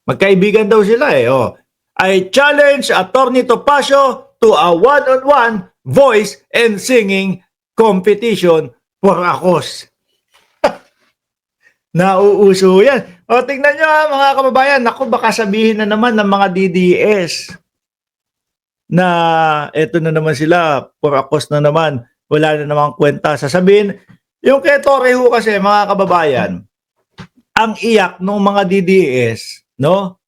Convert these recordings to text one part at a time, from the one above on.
Magkaibigan daw sila eh. Oh. I challenge Attorney Topacio to a one-on-one voice and singing competition for ACOS. Nauuso yan. O, tingnan nyo ha, mga kababayan. Naku, baka sabihin na naman ng mga DDS na eto na naman sila, for ACOS na naman. Wala na namang kwenta. Sasabihin, yung kay Torre ho kasi, mga kababayan, ang iyak ng mga DDS, no?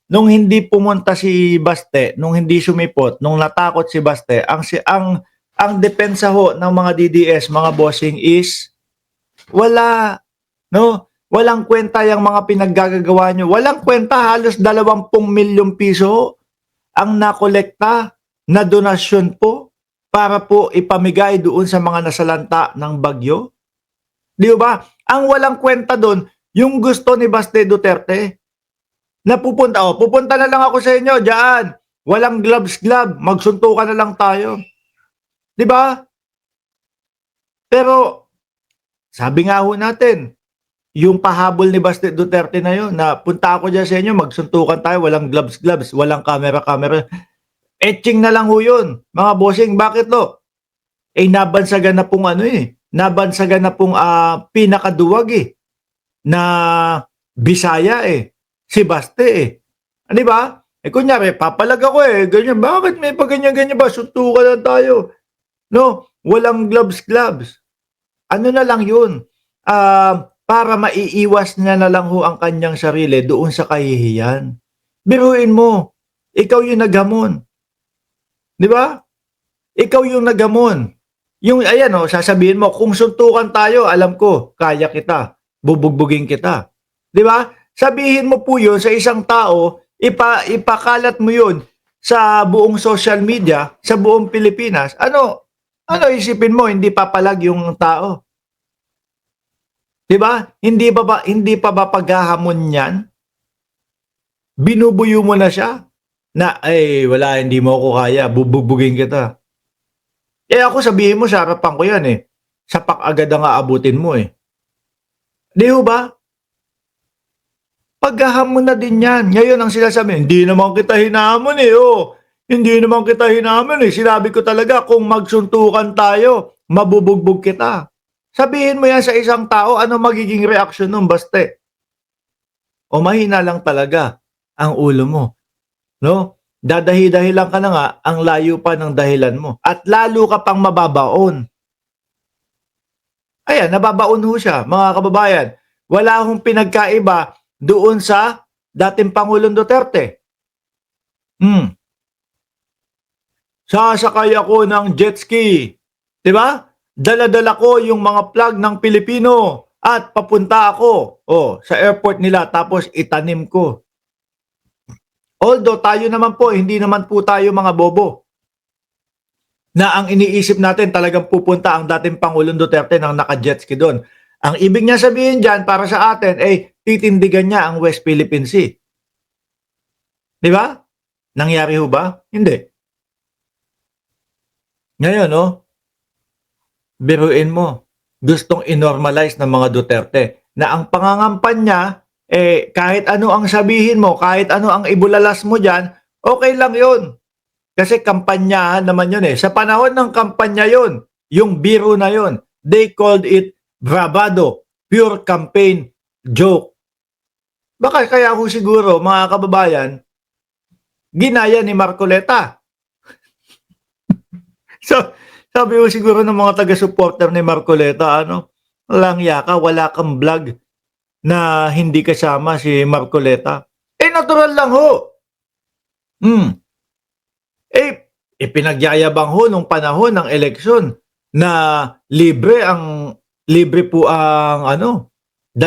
Nung hindi pumunta si Baste, nung hindi sumipot, nung natakot si Baste, ang depensa ho ng mga DDS, mga bossing is wala, no? Walang kwenta yung mga pinaggagawa nyo. Walang kwenta, halos 20 milyong piso ang nakolekta na donasyon po para po ipamigay doon sa mga nasalanta ng bagyo. Di ba? Ang walang kwenta doon, yung gusto ni Baste Duterte, na pupunta na lang ako sa inyo, diyan. Walang gloves, magsuntukan na lang tayo. Di ba? Pero, sabi nga ho natin, yung pahabol ni Baste Duterte na yun, na punta ako dyan sa inyo, magsuntukan tayo, walang gloves, walang camera. Etching na lang ho yun, mga bossing. Bakit lo? Nabansagan na pong nabansagan na pong pinakaduwag na Bisaya si Baste Di ba? Kunyari, papalag ako ganyan. Bakit may paganyan-ganyan ba? Suntukan lang tayo. No? Walang gloves. Ano na lang yun? Para maiiwas niya na lang ho ang kanyang sarili doon sa kahihiyan. Biruin mo, ikaw yung naghamon. Di ba? Ikaw yung naghamon. Yung, sasabihin mo, kung suntukan tayo, alam ko, kaya kita. Bubugbugin kita. Di ba? Sabihin mo po yun sa isang tao, ipakalat mo yun sa buong social media, sa buong Pilipinas. Ano isipin mo, hindi papalag yung tao? Di ba? Hindi pa ba paghahamon niyan? Binubuyo mo na siya na, wala, hindi mo ako kaya, bubugbugin kita. Ako sabihin mo, sa harapan ko yan Sapak agad ang aabutin mo Di ba? Paghahamon na din yan. Ngayon ang sinasabi, hindi naman kita hinamon Hindi naman kita hinamon Sinabi ko talaga, kung magsuntukan tayo, mabubugbog kita. Sabihin mo yan sa isang tao, ano magiging reaksyon nun, Baste? O mahina lang talaga ang ulo mo. No? Dadahi-dahilan ka na nga, ang layo pa ng dahilan mo. At lalo ka pang mababaon. Ayan, nababaon ho siya, mga kababayan. Wala hong pinagkaiba doon sa dating Pangulong Duterte. Sasakay ako ng jet ski. Diba? Dala-dala ko yung mga flag ng Pilipino at papunta ako sa airport nila tapos itanim ko. Although tayo naman po, hindi naman po tayo mga bobo. Na ang iniisip natin talagang pupunta ang dating Pangulong Duterte ng naka-jet ski doon. Ang ibig niya sabihin dyan para sa atin titindigan niya ang West Philippine Sea. Di ba? Nangyari ho ba? Hindi. Ngayon, biruin mo, gustong inormalize ng mga Duterte na ang pangangampanya, kahit ano ang sabihin mo, kahit ano ang ibulalas mo dyan, okay lang yun. Kasi kampanyahan naman yun Sa panahon ng kampanya yun, yung biro na yun, they called it bravado, pure campaign joke. Baka kaya ho siguro, mga kababayan, ginaya ni Marcoleta. So, sabi ko siguro ng mga taga-supporter ni Marcoleta, langya ka, wala kang vlog na hindi kasama si Marcoleta. Natural lang ho. Pinagyayabang ho nung panahon ng eleksyon na libre po ang 2,000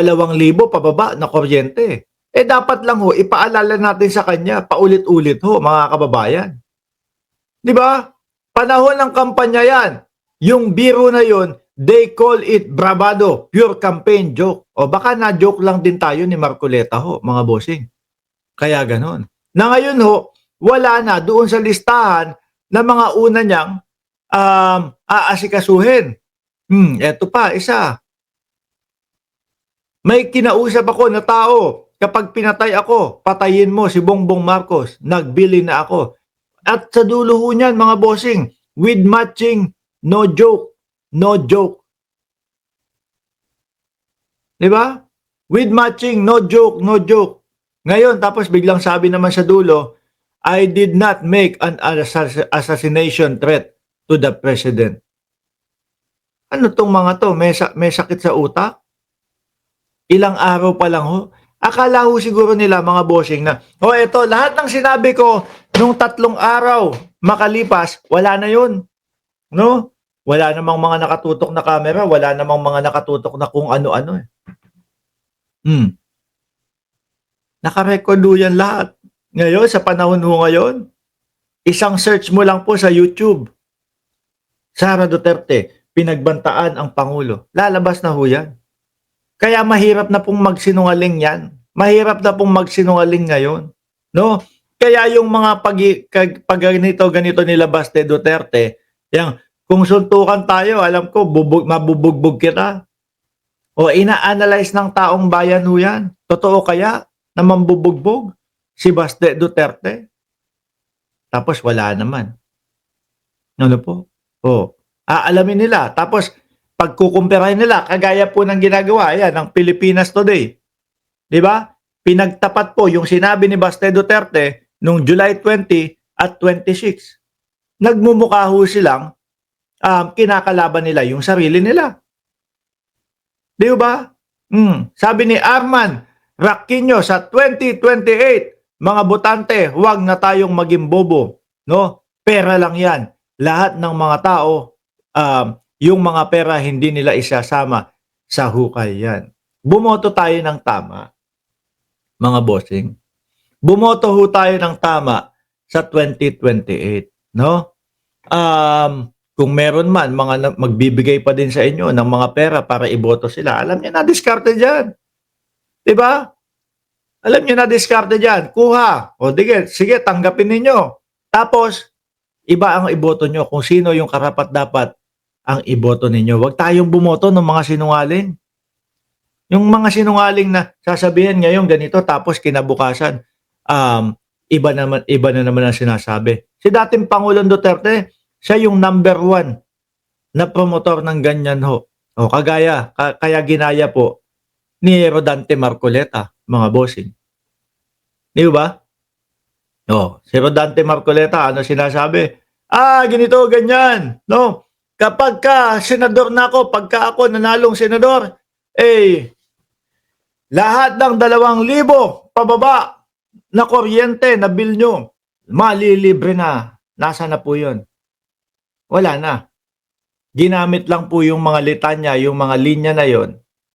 pababa na kuryente. Dapat lang ho, ipaalala natin sa kanya, paulit-ulit ho, mga kababayan. Di ba? Panahon ng kampanya yan. Yung biro na yun, they call it bravado, pure campaign joke. O baka na-joke lang din tayo ni Marcoleta ho, mga bossing. Kaya ganon. Na ngayon ho, wala na doon sa listahan na mga una niyang aasikasuhin. Eto pa, isa. May kinausap ako na tao, kapag pinatay ako, patayin mo si Bongbong Marcos. Nagbili na ako. At sa dulo ho niyan, mga bossing, with matching, no joke. No joke. Di ba? With matching, no joke, no joke. Ngayon, tapos biglang sabi naman sa dulo, I did not make an assassination threat to the president. Ano tong mga to? May sakit sa utak? Ilang araw pa lang ho. Akala ho siguro nila mga bossing na, eto, lahat ng sinabi ko nung 3 araw makalipas, wala na yun. No? Wala namang mga nakatutok na camera, wala namang mga nakatutok na kung ano-ano eh. Nakarecord ho yan lahat. Ngayon, sa panahon ho ngayon, isang search mo lang po sa YouTube, Sara Duterte, pinagbantaan ang Pangulo. Lalabas na ho yan. Kaya mahirap na pong magsinungaling yan. Mahirap na pong magsinungaling ngayon. No? Kaya yung mga pag ganito nila Baste Duterte, yung, kung suntukan tayo, alam ko, mabubugbog kita. O ina-analyze ng taong bayan ho yan. Totoo kaya na mambubugbog si Baste Duterte? Tapos wala naman. Ano po? Aalamin nila. Tapos pagkukumpirahin nila, kagaya po ng ginagawa, ayan, ng Pilipinas Today. Di ba? Pinagtapat po yung sinabi ni Baste Duterte noong July 20 at 26. Nagmumukha ho silang kinakalaban nila yung sarili nila. Di ba? Sabi ni Arman Raquinho sa 2028, mga botante, huwag na tayong maging bobo. No? Pera lang yan. Lahat ng mga tao, yung mga pera hindi nila isasama sa hukay yan. Bumoto tayo ng tama, mga bossing. Bumoto ho tayo ng tama sa 2028. No? Kung meron man, magbibigay pa din sa inyo ng mga pera para iboto sila. Alam niyo na, diskarte dyan. Diba? Alam niyo na, diskarte dyan. Kuha. Sige, tanggapin ninyo. Tapos, iba ang iboto nyo kung sino yung karapat-dapat ang iboto ninyo. Huwag tayong bumoto ng mga sinungaling. Yung mga sinungaling na sasabihin ngayon ganito, tapos kinabukasan, iba na naman ang sinasabi. Si dating Pangulong Duterte, siya yung number 1 na promotor ng ganyan ho. Kaya ginaya po ni Rodante Marcoleta, mga bossing. Di ba? Si Rodante Marcoleta, ano sinasabi? Ganito, ganyan. No? Kapag senador na ako, pagka ako nanalong senador, lahat ng 2,000 pababa na kuryente na bill nyo, malilibre na. Nasa na po yun? Wala na. Ginamit lang po yung mga litanya, yung mga linya na yon